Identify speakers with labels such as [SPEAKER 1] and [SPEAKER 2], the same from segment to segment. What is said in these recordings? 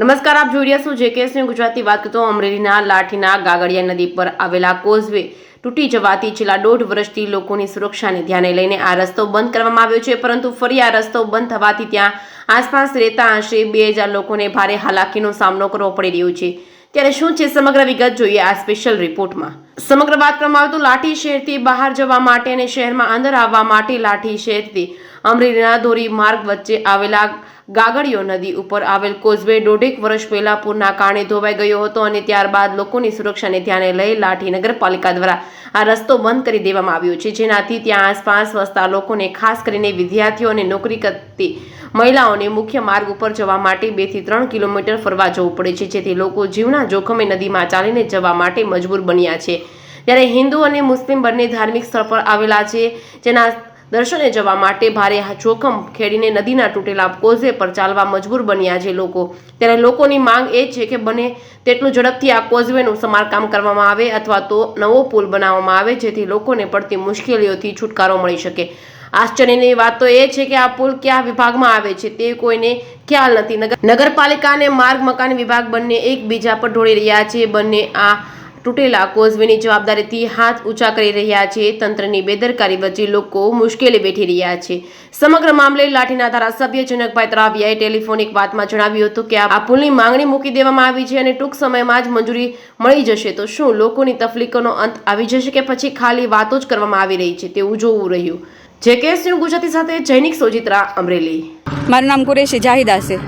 [SPEAKER 1] નમસ્કાર, આપ જોઈ રહ્યા છો જેકેએસ ન્યૂઝ ગુજરાતી. વાત કરતો અમરેલીના લાઠીના ગાગડિયા નદી પર આવેલા કોઝવે તૂટી જવાથી છેલ્લા 1.5 વર્ષથી લોકોની સુરક્ષાને ધ્યાને લઈને આ રસ્તો બંધ કરવામાં આવ્યો છે. પરંતુ ફરી આ રસ્તો બંધ થવાથી ત્યાં આસપાસ રહેતા આશરે 2000 લોકોને ભારે હાલાકીનો સામનો કરવો પડી રહ્યો છે. ત્યારે શું છે સમગ્ર વિગત, જોઈએ આ સ્પેશિયલ રિપોર્ટમાં. સમગ્ર વાત કરવામાં આવે તો લાઠી શહેરથી બહાર જવા માટે અને શહેરમાં અંદર આવવા માટે લાઠી શહેરથી અમરેલીના ધોરી માર્ગ વચ્ચે આવેલા ગાગડિયો નદી ઉપર આવેલ કોઝવે 1.5 વર્ષ પહેલા પૂરના કારણે ધોવાઈ ગયો હતો અને ત્યારબાદ લોકોની સુરક્ષાને ધ્યાને લઈ લાઠી નગરપાલિકા દ્વારા આ રસ્તો બંધ કરી દેવામાં આવ્યો છે, જેનાથી ત્યાં આસપાસ વસતા લોકોને, ખાસ કરીને વિદ્યાર્થીઓ અને નોકરી કરતી મહિલાઓને મુખ્ય માર્ગ ઉપર જવા માટે 2 થી 3 કિલોમીટર ફરવા જવું પડે છે, જેથી લોકો જીવના જોખમે નદીમાં ચાલીને જવા માટે મજબૂર બન્યા છે. ત્યારે હિન્દુ અને મુસ્લિમ બંને ધાર્મિક સ્થળ પર આવેલા છે, જેના દર્શને જવા માટે ભારે જોખમ ખેડીને નદીના તૂટેલા કોઝવે પર ચાલવા મજબૂર બન્યા છે લોકો. ત્યારે લોકોની માંગ એ છે કે બને તેટલું ઝડપથી આ કોઝવેનું સમારકામ કરવામાં આવે અથવા તો નવો પુલ બનાવવામાં આવે, જેથી લોકોને પડતી મુશ્કેલીઓથી છુટકારો મળી શકે. આશ્ચર્યની વાત તો એ છે કે આ પુલ કયા વિભાગમાં આવે છે તે કોઈને ખ્યાલ નથી. નગરપાલિકા અને માર્ગ મકાન વિભાગ બંને એકબીજા પર ઢોળી રહ્યા છે. બંને આ તૂટેલા કોઝવેની જવાબદારીથી હાથ ઊંચા કરી રહ્યા છે. તંત્રની બેદરકારી વચ્ચે લોકો મુશ્કેલી વેઠી રહ્યા છે. સમગ્ર મામલે લાઠીના ધારાસભ્ય જનકભાઈ ત્રાવિયાએ ટેલિફોનિક વાતમાં જણાવ્યું હતું કે આ પુલની માંગણી મૂકી દેવામાં આવી છે અને ટૂંક સમયમાં જ મંજૂરી મળી જશે. તો શું લોકોની તકલીફોનો અંત આવી જશે કે પછી ખાલી વાતો જ કરવામાં આવી રહી છે, તેવું જોવું રહ્યું. જેકેએસ ન્યૂઝ ગુજરાતી સાથે જૈનિક સોજિત્રા, અમરેલી.
[SPEAKER 2] મારું નામ કુરેશી જાહિદા છે.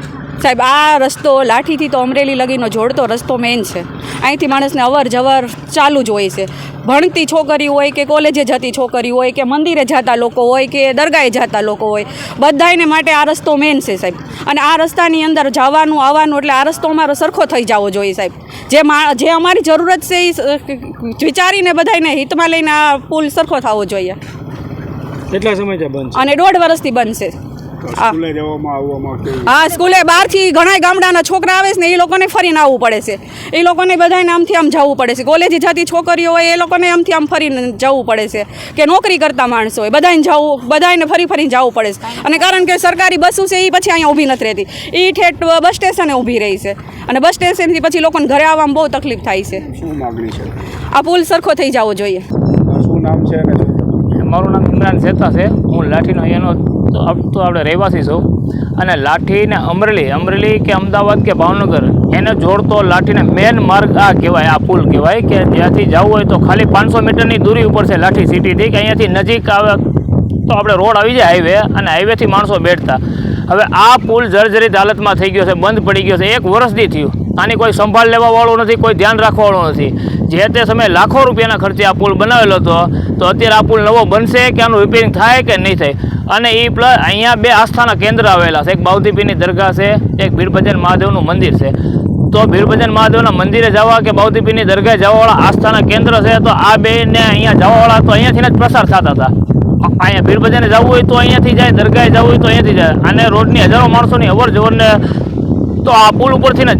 [SPEAKER 2] સાહેબ, આ રસ્તો લાઠીથી તો અમરેલી લગીનો જોડતો રસ્તો મેઇન છે. અહીંથી માણસને અવર જવર ચાલુ જ હોય છે. ભણતી છોકરી હોય કે કોલેજે જતી છોકરી હોય કે મંદિરે જતા લોકો હોય કે દરગાહે જતા લોકો હોય, બધાને માટે આ રસ્તો મેઇન છે સાહેબ. અને આ રસ્તાની અંદર જવાનું આવવાનું એટલે આ રસ્તો અમારો સરખો થઈ જવો જોઈએ સાહેબ. જે અમારી જરૂરત છે એ વિચારીને બધાને હિતમાં લઈને આ પુલ સરખો થવો જોઈએ.
[SPEAKER 3] કેટલા સમયથી બંધ છે?
[SPEAKER 2] અને 1.5 વર્ષથી બંધ છે. હા, સ્કૂલે બહારથી ઘણા ગામડાના છોકરા આવે છે ને, એ લોકોને ફરીને આવવું પડે છે. એ લોકોને બધાને આમથી આમ જવું પડે છે. કોલેજે જતી છોકરીઓ હોય એ લોકોને આમથી આમ ફરીને જવું પડે છે. કે નોકરી કરતા માણસો હોય બધાને ફરીને જવું પડે છે. અને કારણ કે સરકારી બસો છે એ પછી અહીંયા ઊભી નથી રહેતી, એ ઠેઠ બસ સ્ટેશને ઊભી રહી છે. અને બસ સ્ટેશનથી પછી લોકોને ઘરે આવવામાં બહુ તકલીફ થાય છે.
[SPEAKER 3] શું માંગણી છે?
[SPEAKER 2] આ પુલ સરખો થઈ જવો જોઈએ.
[SPEAKER 3] શું નામ છે?
[SPEAKER 4] મારું નામ ઇમરાન શેતા છે. હું લાઠીનો અહીંયાનો તો આપણે રહેવાસી છું. અને લાઠી ને અમરેલી કે અમદાવાદ કે ભાવનગર એને જોડતો લાઠીને મેન માર્ગ આ કહેવાય, આ પુલ કહેવાય. કે જ્યાંથી જવું હોય તો ખાલી 500 મીટરની દૂરી ઉપર છે લાઠી સિટીથી. કે અહીંયાથી નજીક આવે તો આપણે રોડ આવી જાય હાઈવે, અને હાઈવેથી માણસો બેઠતા. હવે આ પુલ જર્જરિત હાલતમાં થઈ ગયો છે, બંધ પડી ગયો છે. 1 વર્ષથી થયું. આની કોઈ સંભાળ લેવાવાળું નથી, કોઈ ધ્યાન રાખવાવાળું નથી. જે તે સમયે લાખો રૂપિયાના ખર્ચે આ પુલ બનાવેલો હતો, તો અત્યારે આ પુલ નવો બનશે કે આનું રિપેરિંગ થાય કે નહીં થાય. અને એ પ્લસ અહીંયા 2 આસ્થાના કેન્દ્ર આવેલા છે. એક બાઉદીપીરની દરગાહ છે, એક ભીરભજન મહાદેવનું મંદિર છે. તો ભીરભજન મહાદેવના મંદિરે જવા કે બાઉદીપીરની દરગાહે જવાવાળા આસ્થાના કેન્દ્ર છે. તો આ બેને અહીંયા જવાવાળા તો અહીંયાથી જ પ્રસાર થતા હતા. અહીંયા ભીરભજને જવું હોય તો અહીંયાથી જાય, દરગાહે જવું હોય તો અહીંયાથી જાય. અને રોડની હજારો માણસોની અવર જવરને તો આ પુલ ઉપરથી ને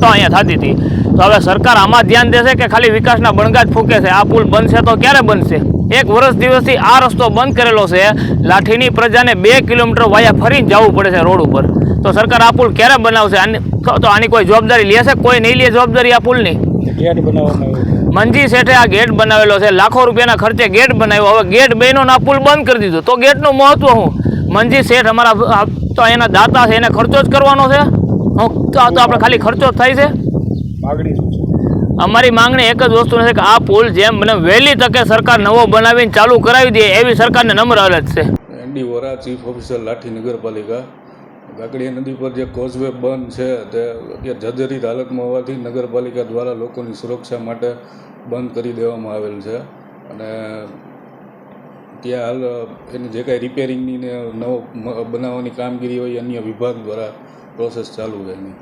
[SPEAKER 4] તો અહીંયા થતી હતી. તો હવે સરકાર આમાં ધ્યાન દેશે કે ખાલી વિકાસના બણગા જ ફૂંકે છે? આ પુલ બનશે તો ક્યારે બનશે? 1 વર્ષ દિવસથી આ રસ્તો બંધ કરેલો છે. લાઠીની પ્રજાને 2 કિલોમીટર વાયા ફરીને જવું પડે છે રોડ ઉપર. તો સરકાર આ પુલ ક્યારે બનાવશે? તો આની કોઈ જવાબદારી લેશે? કોઈ નહીં લે જવાબદારી આ પુલની.
[SPEAKER 3] ગેટ બનાવવામાં આવ્યો,
[SPEAKER 4] મંજી શેઠે આ ગેટ બનાવેલો છે, લાખો રૂપિયાના ખર્ચે ગેટ બનાવ્યો. હવે ગેટ બન્યો ને આ પુલ બંધ કરી દીધો, તો ગેટનું મહત્વ શું? મંજી શેઠ અમારા તો એના દાતા છે, એને ખર્ચો જ કરવાનો છે. તો આપણે ખાલી ખર્ચો જ થાય છે. અમારી માંગણી એક જ વસ્તુ નથી કે આ પુલ જેમ બને વહેલી તકે સરકાર નવો બનાવીને ચાલુ કરાવી દે, એવી સરકારને નમ્ર અરજ છે.
[SPEAKER 5] એનડી વોરા, ચીફ ઓફિસર લાઠી નગરપાલિકા. ગાગડિયા નદી પર જે કોઝવે બંધ છે તે અત્યારે જર્જરિત હાલતમાં હોવાથી નગરપાલિકા દ્વારા લોકોની સુરક્ષા માટે બંધ કરી દેવામાં આવેલ છે. અને ત્યાં હાલ એની જે કાંઈ રિપેરિંગની ને નવો બનાવવાની કામગીરી હોય અન્ય વિભાગ દ્વારા પ્રોસેસ ચાલુ છે. એની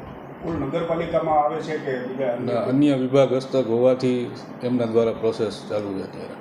[SPEAKER 3] નગરપાલિકામાં આવે છે કે
[SPEAKER 5] અન્ય વિભાગ હસ્તક હોવાથી એમના દ્વારા પ્રોસેસ ચાલુ છે અત્યારે.